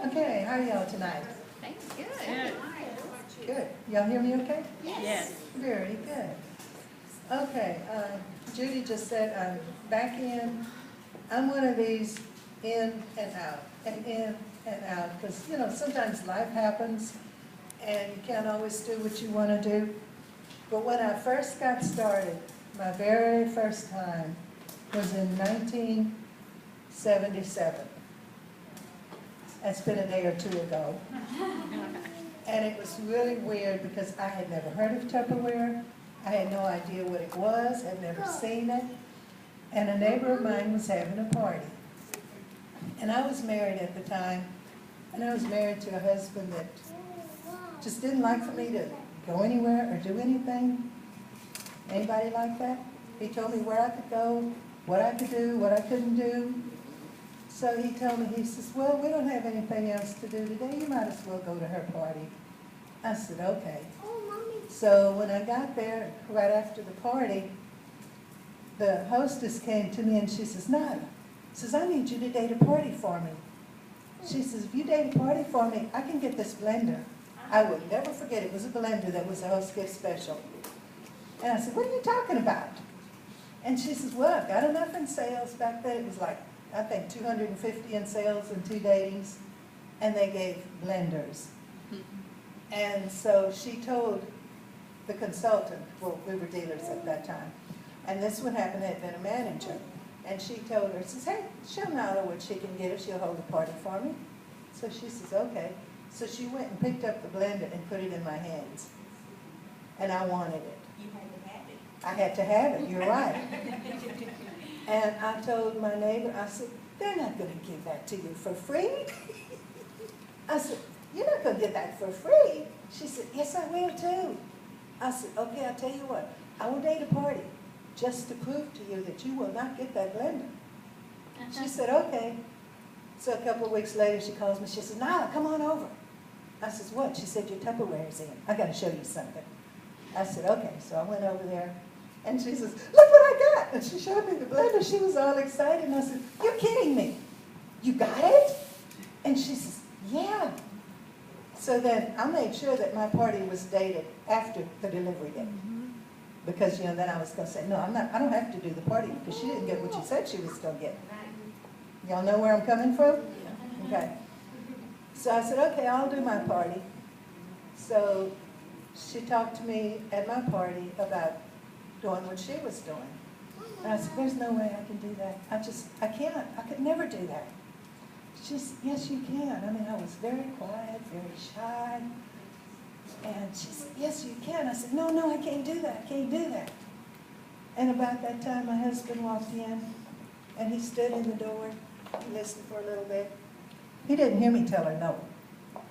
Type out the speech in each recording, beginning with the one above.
Okay, how are y'all tonight? Thanks, good. Good. Y'all hear me okay? Yes. Very good. Okay, Judy just said I'm back in. I'm one of these in and out, and in and out, because, you know, sometimes life happens and you can't always do what you want to do. But when I first got started, my very first time was in 1977. That's been a day or two ago. And it was really weird because I had never heard of Tupperware. I had no idea what it was, had never seen it. And a neighbor of mine was having a party. And I was married at the time, and I was married to a husband that just didn't like for me to go anywhere or do anything. Anybody like that? He told me where I could go, what I could do, what I couldn't do. So he told me, he says, well, we don't have anything else to do today. You might as well go to her party. I said, okay. So when I got there, right after the party, the hostess came to me and she says, Nila, says, I need you to date a party for me. She says, if you date a party for me, I can get this blender. I will never forget, it was a blender that was a host gift special. And I said, what are you talking about? And she says, well, I've got enough in sales. Back then it was like, I think 250 in sales and 2 datings, and they gave blenders. And so she told the consultant, well, we were dealers at that time, and this would happen, had been a manager, and she told her, says, hey, she'll know what she can get if she'll hold a party for me. So she says, okay. So she went and picked up the blender and put it in my hands, and I wanted it. You had to have it. I had to have it, you're right. And I told my neighbor, I said, they're not going to give that to you for free. I said, you're not going to get that for free. She said, yes, I will too. I said, okay, I'll tell you what. I will date a party just to prove to you that you will not get that blender. She said, okay. So a couple of weeks later, she calls me. She says, Nila, come on over. I says, what? She said, your Tupperware is in. I got to show you something. I said, okay. So I went over there. And she says, look what I got. And she showed me the blender. She was all excited. And I said, you're kidding me. You got it? And she says, yeah. So then I made sure that my party was dated after the delivery date. Because, you know, then I was going to say, no, I don't have to do the party because she didn't get what she said she was going to get. Y'all know where I'm coming from? Okay. So I said, okay, I'll do my party. So she talked to me at my party about doing what she was doing. And I said, there's no way I can do that. I can't. I could never do that. She said, yes, you can. I mean, I was very quiet, very shy. And she said, yes, you can. I said, no, I can't do that. I can't do that. And about that time, my husband walked in, and he stood in the door. He listened for a little bit. He didn't hear me tell her no.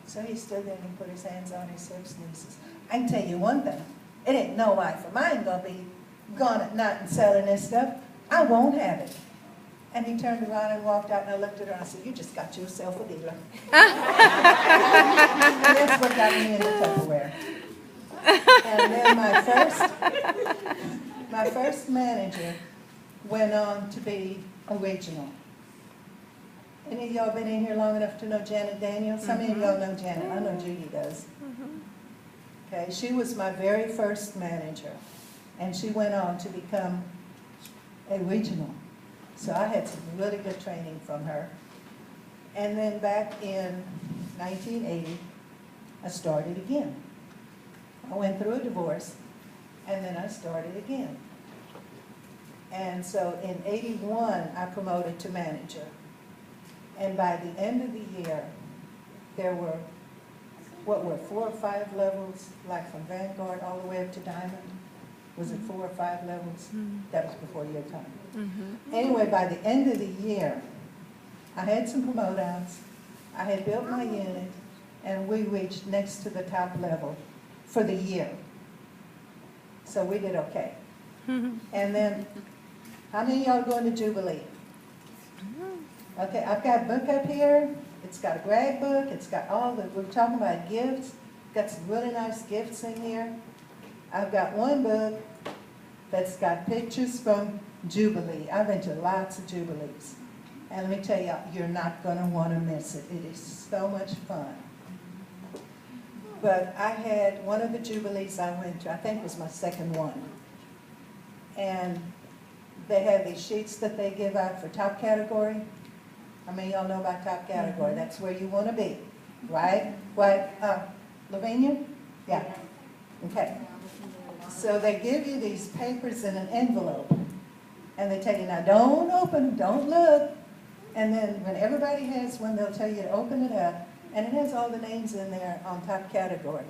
So he stood there and he put his hands on his hips and he says, I can tell you one thing. It ain't no wife of mine going to be gone at night and selling this stuff. I won't have it. And he turned around and walked out, and I looked at her and I said, you just got yourself a dealer. And that's what got me into Tupperware. And then my first manager went on to be a regional. Any of y'all been in here long enough to know Janet Daniels? How many of y'all know Janet? I know Judy does. Okay, she was my very first manager, and she went on to become a regional. So I had some really good training from her. And then back in 1980, I started again. I went through a divorce, and then I started again. And so in 81, I promoted to manager. And by the end of the year, there were, 4 or 5 levels, like from Vanguard all the way up to Diamond? Was it 4 or 5 levels? That was before your time. Anyway, by the end of the year, I had some promote outs, I had built my unit, and we reached next to the top level for the year. So we did okay. And then, how many of y'all going to Jubilee? Okay, I've got a book up here. It's got a brag book. It's got all the, we're talking about gifts. Got some really nice gifts in here. I've got one book that's got pictures from Jubilee. I've been to lots of Jubilees. And let me tell you, you're not going to want to miss it. It is so much fun. But I had one of the Jubilees I went to, I think it was my second one. And they have these sheets that they give out for top category. I mean, y'all know about top category. That's where you want to be, right? What, Lavinia? Yeah. Okay. So they give you these papers in an envelope. And they tell you, now don't open, don't look. And then when everybody has one, they'll tell you to open it up. And it has all the names in there on top category.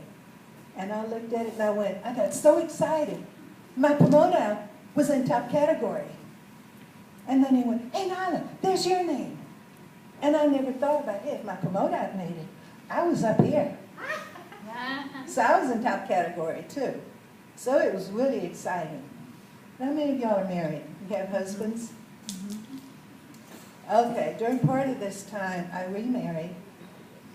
And I looked at it and I got so excited. My promoter was in top category. And then he went, hey, Nila, there's your name. And I never thought about it. If my promoter had made it, I was up here. So I was in top category too. So it was really exciting. How many of y'all are married? You have husbands? Okay, during part of this time, I remarried.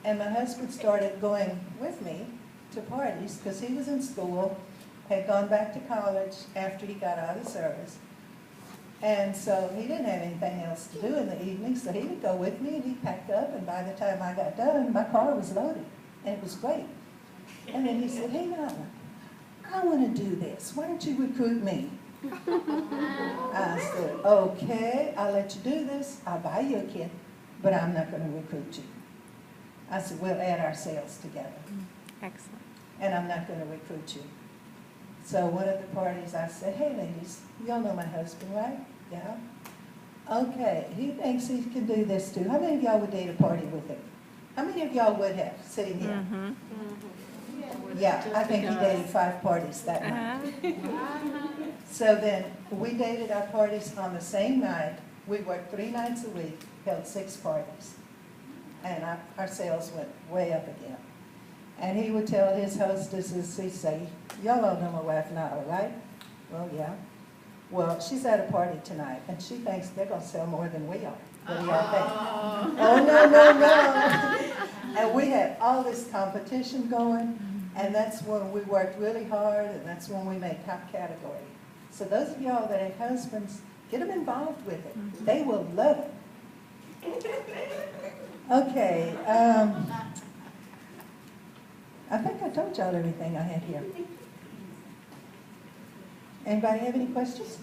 And my husband started going with me to parties because he was in school, had gone back to college after he got out of service. And so he didn't have anything else to do in the evening, so he would go with me and he'd pack up, and by the time I got done, my car was loaded, and it was great. And then he said, hey, Nila, I want to do this. Why don't you recruit me? I said, okay, I'll let you do this. I'll buy you a kit, but I'm not going to recruit you. I said, we'll add our sales together. Excellent. And I'm not going to recruit you. So one of the parties, I said, hey, ladies, y'all know my husband, right? Yeah? Okay, he thinks he can do this too. How many of y'all would date a party with him? How many of y'all would have, sitting here? Yeah, I think he dated 5 parties that night. So then, we dated our parties on the same night. We worked 3 nights a week, held 6 parties. And our sales went way up again. And he would tell his hostesses, he'd say, y'all all know my wife Nila, right? Well, yeah. Well, she's at a party tonight, and she thinks they're going to sell more than we are. What do y'all think? Oh, no, no, no. And we had all this competition going, and that's when we worked really hard, and that's when we made top category. So those of y'all that have husbands, get them involved with it. They will love it. Okay, I think I told y'all everything I had here. Anybody have any questions?